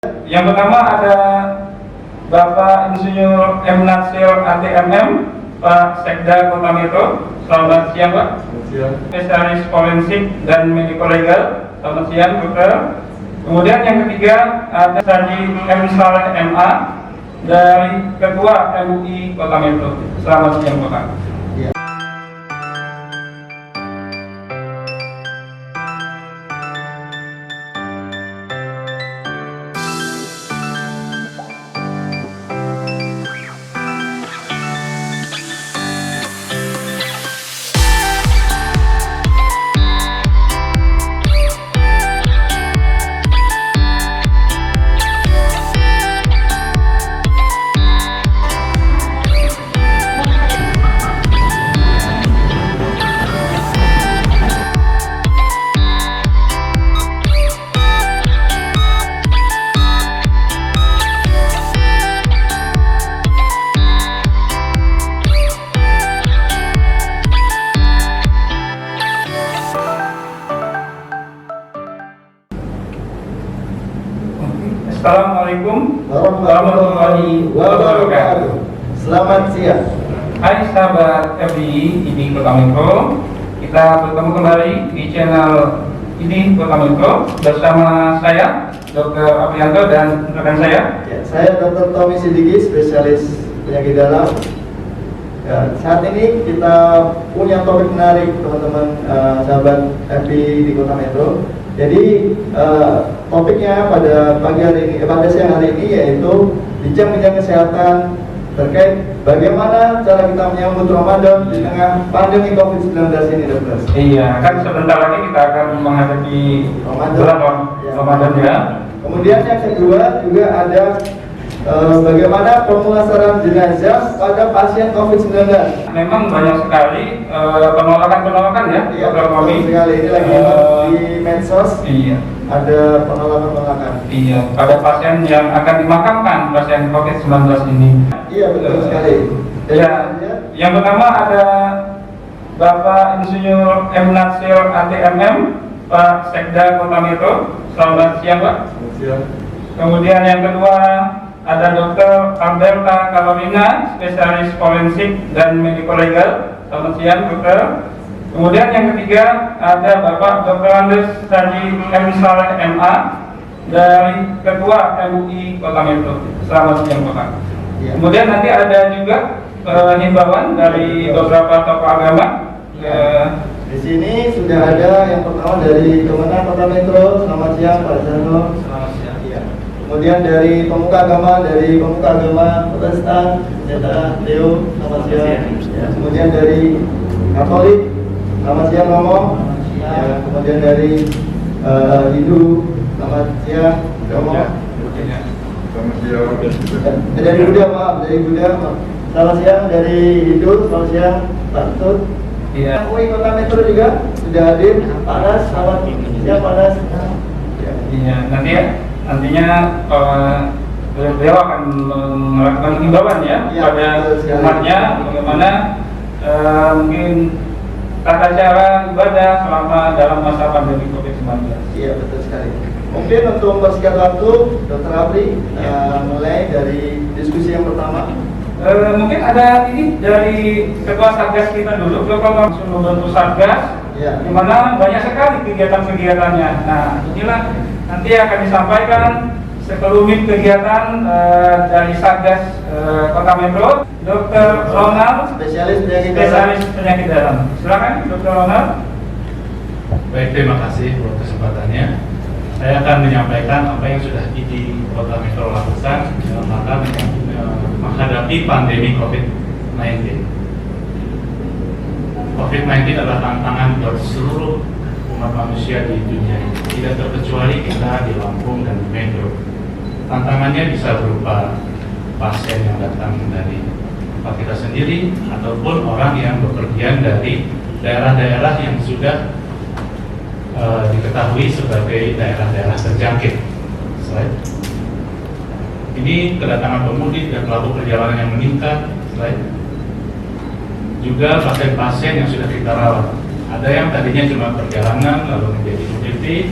Yang pertama ada Bapak Insinyur M. Natsir ATMM, Pak Sekda Kota Metro. Selamat siang, Pak. Selamat siang. Spesialis forensik dan mediko legal. Selamat siang, Dokter. Kemudian yang ketiga ada Saji M. Saleh MA dari Ketua MUI Kota Metro. Selamat siang, Bapak. Assalamualaikum warahmatullahi wabarakatuh. Selamat siang. Hai sahabat FDI ID Kota Metro. Kita bertemu kembali di channel ID Kota Metro bersama saya Dr. Aprianto dan rekan saya. Ya, saya Dr. Tommy Sidiki, spesialis penyakit dalam. Ya, saat ini kita punya topik menarik, teman-teman sahabat FDI di Kota Metro. Jadi topiknya pada pagi hari ini, pada siang hari ini yaitu bincang-bincang kesehatan terkait bagaimana cara kita menyambut Ramadan di tengah pandemi COVID-19 ini, Dokter. Iya, kan sebentar lagi kita akan menghadapi bulan Ramadan ya. Kemudian yang kedua juga ada bagaimana pemulasaran jenazah pada pasien COVID-19. Memang banyak sekali penolakan ya, Iya, Dr. Tommy. sekali ini lagi di medsos. Iya. Ada penolakan. Iya, pada pasien yang akan dimakamkan, pasien COVID-19 ini. Iya, betul sekali. Ya, yang pertama ada Bapak Insinyur M. Natsir ATMM, Pak Sekda Kota Metro. Selamat siang, Pak. Selamat siang. Kemudian yang kedua ada Dr. Alberta Kalorina, spesialis forensik dan mediko legal. Selamat siang, Dokter. Kemudian yang ketiga ada Bapak Dr. Andes Saji M. Saleh MA dari Ketua MUI Kota Metro. Selamat siang, Bapak. Ya. Kemudian nanti ada juga himbauan dari beberapa tokoh agama. Di sini sudah ada yang pertama dari Kemenang Kota Metro. Selamat siang, Pak Jarno. Selamat siang. Iya. Kemudian dari pemuka agama Protestan, Pendeta Leo. Selamat siang. Ya. Kemudian dari Katolik. Selamat siang, Romo. Ya. Kemudian dari Hindu. Selamat siang, Romo. Selamat siang. Dari Buddha, maaf. Selamat siang dari Hindu. Selamat siang, Pak Tut. Iya. MUI Kota Metro juga sudah hadir. Panas, selamat siang, Panas. Ya. Iya, nantinya beliau akan melakukan himbauan ya Iya, pada betul sekali. umatnya bagaimana mungkin tata cara ibadah selama dalam masa pandemi COVID-19. Iya, betul sekali. Mungkin untuk mempersingkat waktu, Dr. Apri, mulai dari diskusi yang pertama. Mungkin ada ini dari ketua satgas kita dulu, beliau langsung membentuk satgas, Ya. di mana banyak sekali kegiatan-kegiatannya. Nah, inilah nanti akan disampaikan sekelumit kegiatan dari satgas Kota Metro, Dr. Ronald, Spesialis penyakit dalam. Silakan, Dr. Ronald. Baik, terima kasih buat kesempatannya. Saya akan menyampaikan apa yang sudah ID Kota Metro lakukan dalam rangka menghadapi pandemi COVID-19. COVID-19 adalah tantangan buat seluruh umat manusia di dunia ini, tidak terkecuali kita di Lampung dan di Metro. Tantangannya bisa berupa pasien yang datang dari tempat kita sendiri ataupun orang yang bepergian dari daerah-daerah yang sudah diketahui sebagai daerah-daerah terjangkit. Slide. Ini kedatangan pemudik dan pelaku perjalanan yang meningkat. Slide. Juga pasien-pasien yang sudah kita rawat. Ada yang tadinya cuma perjalanan lalu menjadi positif,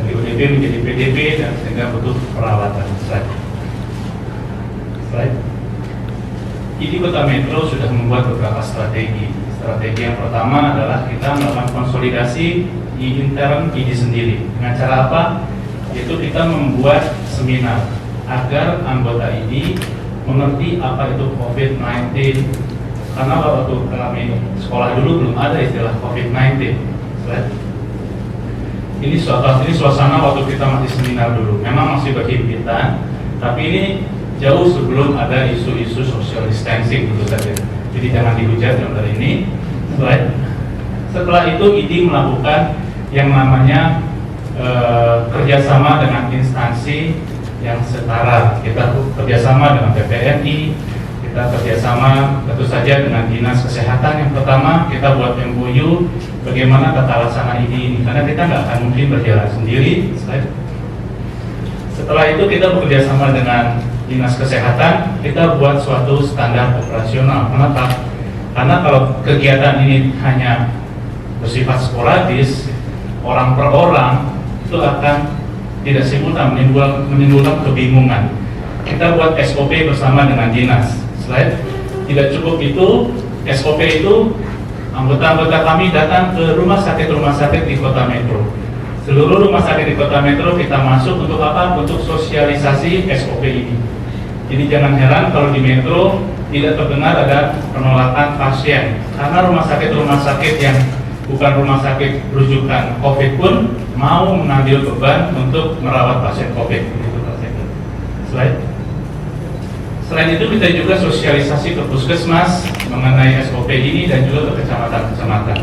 dari UDP menjadi PDP dan sehingga butuh perawatan. Slide. ID Kota Metro sudah membuat beberapa strategi. Strategi yang pertama adalah kita melakukan konsolidasi di intern ID sendiri. Dengan cara apa? Yaitu kita membuat seminar agar anggota ID mengerti apa itu COVID-19. Karena waktu kami sekolah dulu belum ada istilah COVID-19. Ini suasana waktu kita masih seminar dulu. Memang masih berhimpitan, tapi ini jauh sebelum ada isu-isu social distancing tentu saja. Jadi jangan dihujat dalam hal ini. Setelah itu ID melakukan yang namanya kerjasama dengan instansi yang setara. Kita kerjasama dengan PPNI, kita kerjasama tentu saja dengan Dinas Kesehatan. Yang pertama kita buat MOU bagaimana tata laksana ID ini, karena kita nggak akan mungkin berjalan sendiri. Setelah itu kita bekerjasama dengan Dinas Kesehatan, kita buat suatu standar operasional. Kenapa? Karena kalau kegiatan ini hanya bersifat sporadis, orang per orang, itu akan tidak simultan, menimbulkan kebingungan. Kita buat SOP bersama dengan dinas. Tidak cukup itu, SOP itu anggota-anggota kami datang ke rumah sakit di Kota Metro. Seluruh rumah sakit di Kota Metro kita masuk untuk apa? Untuk sosialisasi SOP ini. Jadi jangan heran kalau di Metro tidak terdengar ada penolakan pasien, karena rumah sakit yang bukan rumah sakit rujukan COVID pun mau mengambil beban untuk merawat pasien COVID. Selain itu kita juga sosialisasi ke puskesmas mengenai SOP ini dan juga ke kecamatan-kecamatan.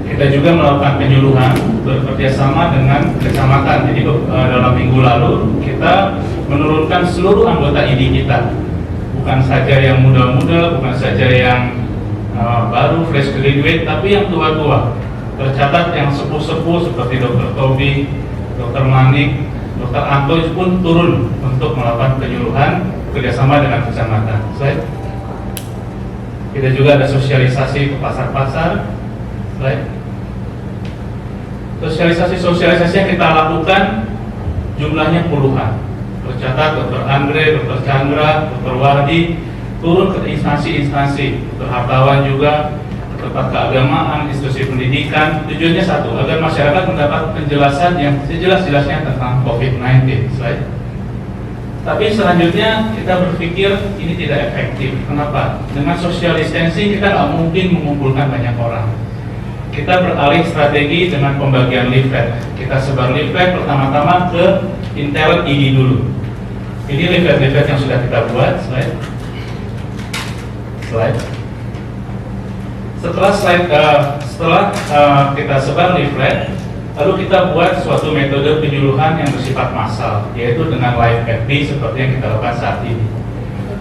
Kita juga melakukan penyuluhan bekerjasama dengan kecamatan. Jadi dalam minggu lalu kita menurunkan seluruh anggota ID kita, bukan saja yang muda-muda, bukan saja yang baru fresh graduate, tapi yang tua-tua. Tercatat yang sepuh-sepuh seperti Dr. Tobi, Dr. Manik, Dr. Anto pun turun untuk melakukan penyuluhan kerjasama dengan kecamatan. Kita juga ada sosialisasi ke pasar-pasar. Sosialisasi yang kita lakukan jumlahnya puluhan. Tercatat Dr. Andre, Dr. Chandra, Dr. Wardi turun ke instansi-instansi, Dr. Hartawan juga, tempat keagamaan, institusi pendidikan. Tujuannya satu, agar masyarakat mendapat penjelasan yang sejelas-jelasnya tentang COVID-19. Tapi selanjutnya kita berpikir ini tidak efektif. Kenapa? Dengan social distancing kita nggak mungkin mengumpulkan banyak orang. Kita beralih strategi dengan pembagian leaflet. Kita sebar leaflet pertama-tama ke intern ID dulu. Ini leaflet-leaflet yang sudah kita buat. Setelah kita sebar leaflet, lalu kita buat suatu metode penyuluhan yang bersifat massal, yaitu dengan live FB seperti yang kita lakukan saat ini.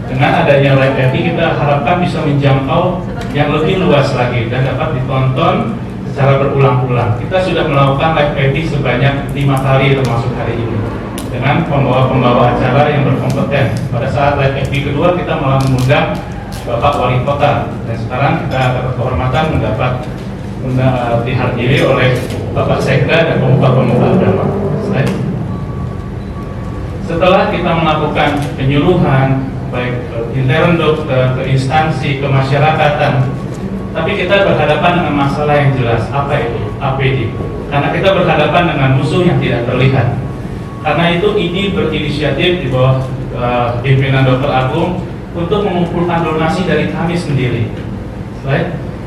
Dengan adanya live FB kita harapkan bisa menjangkau yang lebih luas lagi dan dapat ditonton secara berulang-ulang. Kita sudah melakukan live FB sebanyak 5 kali termasuk hari ini dengan pembawa-pembawa acara yang berkompeten. Pada saat live FB kedua kita malah mengundang Bapak Wali Kota, dan sekarang kita dapat kehormatan dihadiri oleh Bapak Sekda dan pemuka-pemuka agama. Setelah kita melakukan penyuluhan baik ke intern dokter, ke instansi, ke masyarakatan, tapi kita berhadapan dengan masalah yang jelas. Apa itu? APD. Karena kita berhadapan dengan musuh yang tidak terlihat. Karena itu ID berinisiatif di bawah pimpinan Dr. Agung untuk mengumpulkan donasi dari kami sendiri.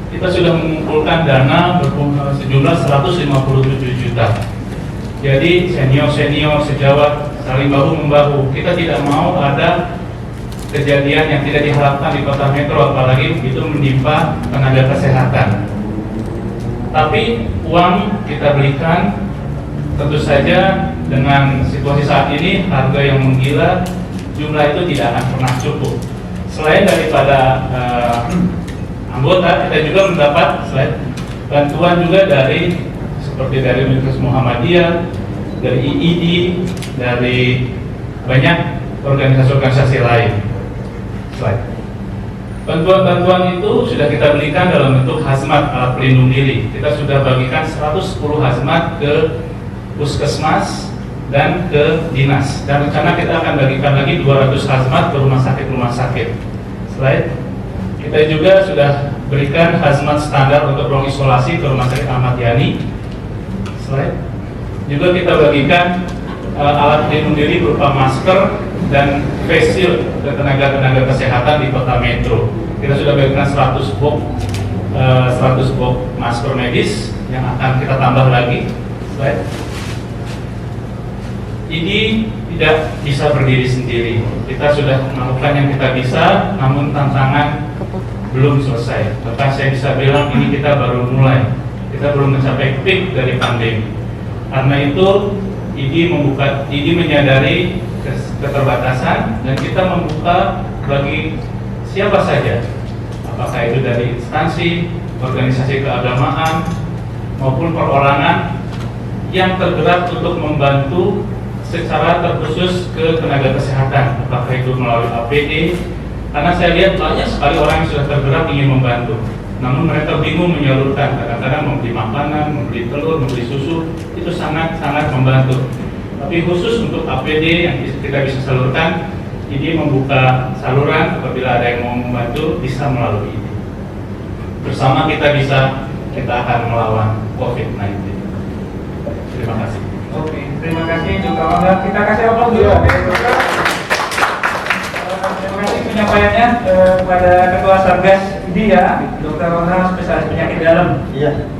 Kita sudah mengumpulkan dana sejumlah 157 juta. Jadi senior-senior sejawat saling bahu-membahu. Kita tidak mau ada kejadian yang tidak diharapkan di Kota Metro, apalagi itu menimpa tenaga kesehatan. Tapi uang kita berikan, tentu saja dengan situasi saat ini harga yang menggila, jumlah itu tidak akan pernah cukup. Selain daripada anggota, kita juga mendapat bantuan juga dari seperti dari Universitas Muhammadiyah, dari IID, dari banyak organisasi-organisasi lain. Bantuan-bantuan itu sudah kita berikan dalam bentuk hazmat, alat pelindung diri. Kita sudah bagikan 110 hazmat ke puskesmas dan ke dinas. Dan rencana kita akan bagikan lagi 200 hazmat ke rumah sakit. Slide. Kita juga sudah berikan hazmat standar untuk ruang isolasi ke Rumah Sakit Ahmad Yani. Slide. Juga kita bagikan alat pelindung diri berupa masker dan face shield ke tenaga-tenaga kesehatan di Kota Metro. Kita sudah bagikan 100 box masker medis yang akan kita tambah lagi. Slide. Ini tidak bisa berdiri sendiri. Kita sudah melakukan yang kita bisa, namun tantangan belum selesai. Bahkan saya bisa bilang ini kita baru mulai. Kita belum mencapai peak dari pandemi. Karena itu, ID menyadari keterbatasan dan kita membuka bagi siapa saja, apakah itu dari instansi, organisasi keagamaan maupun perorangan yang tergerak untuk membantu secara terkhusus ke tenaga kesehatan, apakah itu melalui APD. Karena saya lihat banyak sekali orang yang sudah tergerak ingin membantu, namun mereka bingung menyalurkan. Kadang-kadang membeli makanan, membeli telur, membeli susu, itu sangat-sangat membantu. Tapi khusus untuk APD yang kita bisa salurkan, ini membuka saluran apabila ada yang mau membantu bisa melalui ini. Bersama kita akan melawan COVID-19. Terima kasih. Oke, terima kasih Dr. Ronald. Kita kasih aplaus dulu. Terima kasih penyampaiannya kepada Ketua Satgas ID ya, Dr. Ronald, spesialis penyakit dalam. Iya.